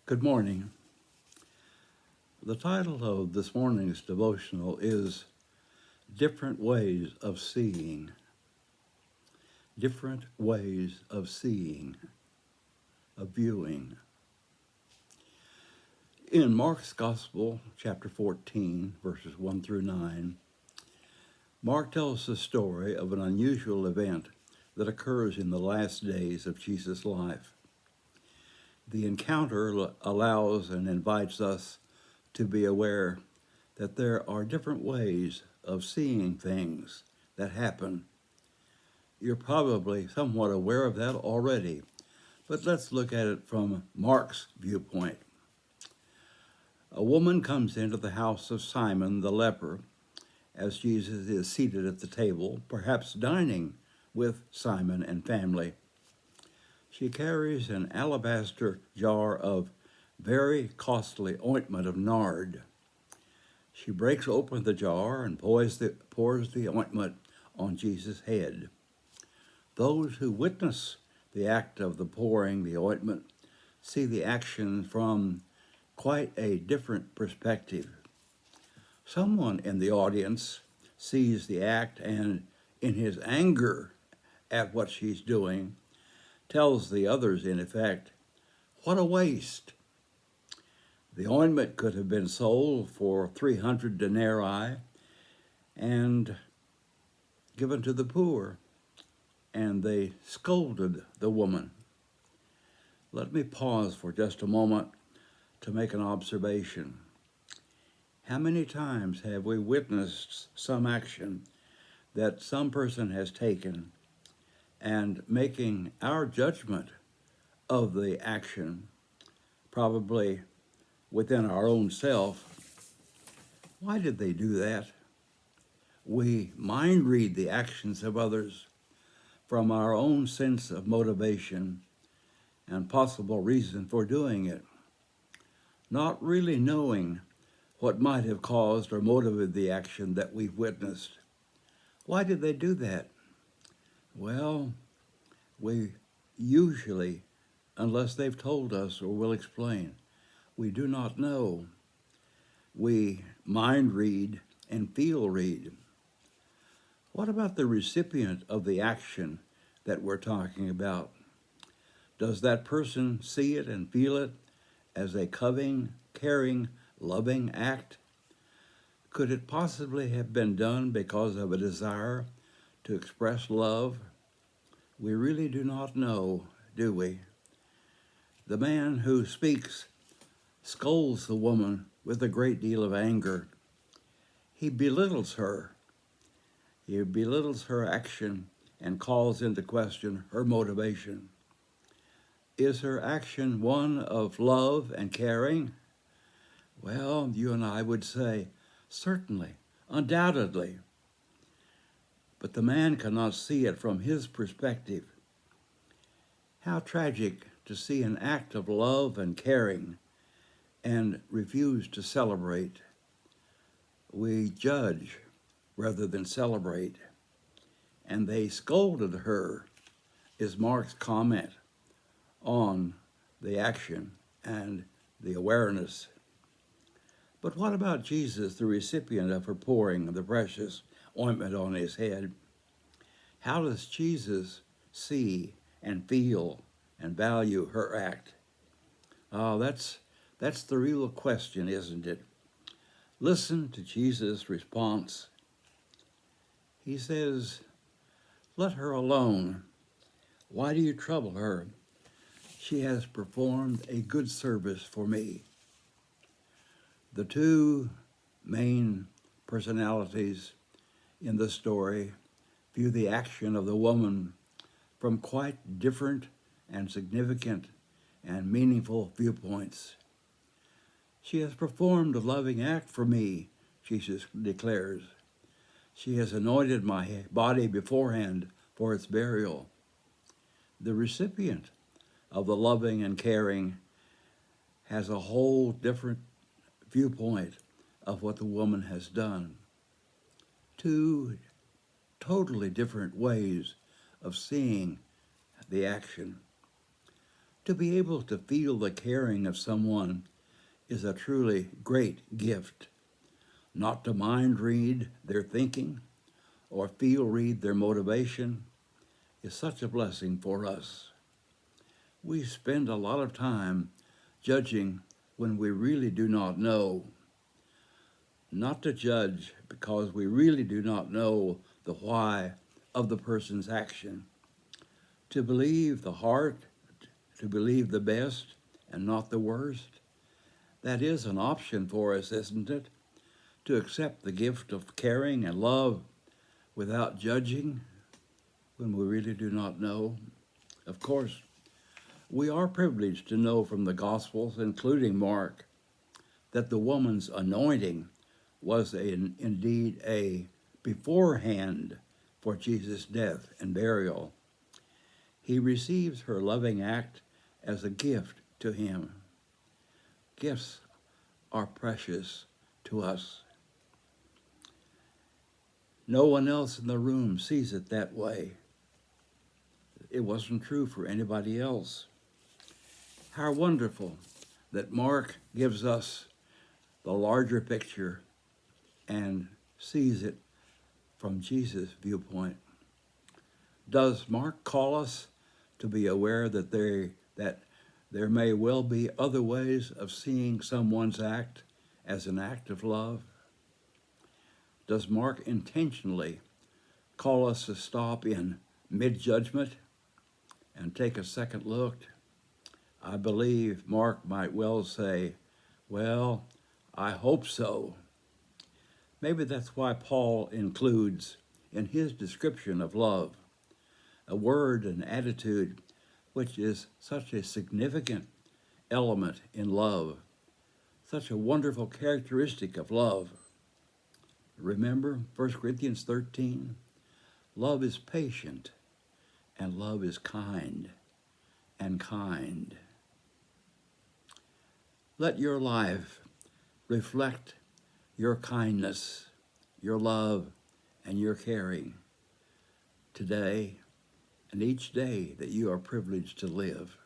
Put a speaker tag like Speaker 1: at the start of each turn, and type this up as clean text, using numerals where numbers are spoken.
Speaker 1: Good morning. The title of this morning's devotional is Different Ways of Seeing. Different Ways of Seeing, of Viewing. In Mark's Gospel, chapter 14, verses 1 through 9, Mark tells the story of an unusual event that occurs in the last days of Jesus' life. The encounter allows and invites us to be aware that there are different ways of seeing things that happen. You're probably somewhat aware of that already, but let's look at it from Mark's viewpoint. A woman comes into the house of Simon the leper as Jesus is seated at the table, perhaps dining with Simon and family. She carries an alabaster jar of very costly ointment of nard. She breaks open the jar and pours the ointment on Jesus' head. Those who witness the act of the pouring the ointment see the action from quite a different perspective. Someone in the audience sees the act and, in his anger at what she's doing, tells the others, in effect, "What a waste." The ointment could have been sold for 300 denarii and given to the poor, and they scolded the woman. Let me pause for just a moment to make an observation. How many times have we witnessed some action that some person has taken, and making our judgment of the action, probably within our own self, why did they do that? We mind read the actions of others from our own sense of motivation and possible reason for doing it, not really knowing what might have caused or motivated the action that we've witnessed. Why did they do that? Well, we usually, unless they've told us or will explain, we do not know. We mind read and feel read. What about the recipient of the action that we're talking about? Does that person see it and feel it as a loving, caring, loving act? Could it possibly have been done because of a desire to express love? We really do not know, do we? The man who speaks scolds the woman with a great deal of anger. He belittles her. He belittles her action and calls into question her motivation. Is her action one of love and caring? Well, you and I would say, certainly, undoubtedly. But the man cannot see it from his perspective. How tragic to see an act of love and caring and refuse to celebrate. We judge rather than celebrate. And they scolded her, is Mark's comment on the action and the awareness. But what about Jesus, the recipient of her pouring of the precious ointment on his head? How does Jesus see and feel and value her act? Oh, that's the real question, isn't it? Listen to Jesus' response. He says, "Let her alone. Why do you trouble her? She has performed a good service for me." The two main personalities in the story view the action of the woman from quite different and significant and meaningful viewpoints. She has performed a loving act for me, Jesus declares. She has anointed my body beforehand for its burial. The recipient of the loving and caring has a whole different viewpoint of what the woman has done. Two totally different ways of seeing the action. To be able to feel the caring of someone is a truly great gift. Not to mind read their thinking or feel read their motivation is such a blessing for us. We spend a lot of time judging when we really do not know. Not to judge because we really do not know the why of the person's action. To believe the heart, to believe the best and not the worst. That is an option for us, isn't it? To accept the gift of caring and love without judging when we really do not know. Of course, we are privileged to know from the Gospels, including Mark, that the woman's anointing was indeed a beforehand for Jesus' death and burial. He receives her loving act as a gift to him. Gifts are precious to us. No one else in the room sees it that way. It wasn't true for anybody else. How wonderful that Mark gives us the larger picture and sees it from Jesus' viewpoint. Does Mark call us to be aware that there may well be other ways of seeing someone's act as an act of love? Does Mark intentionally call us to stop in mid-judgment and take a second look? I believe Mark might well say, well, I hope so. Maybe that's why Paul includes in his description of love a word and attitude which is such a significant element in love, such a wonderful characteristic of love. Remember 1 Corinthians 13? Love is patient, and love is kind, and kind. Let your life reflect your kindness, your love, and your caring today and each day that you are privileged to live.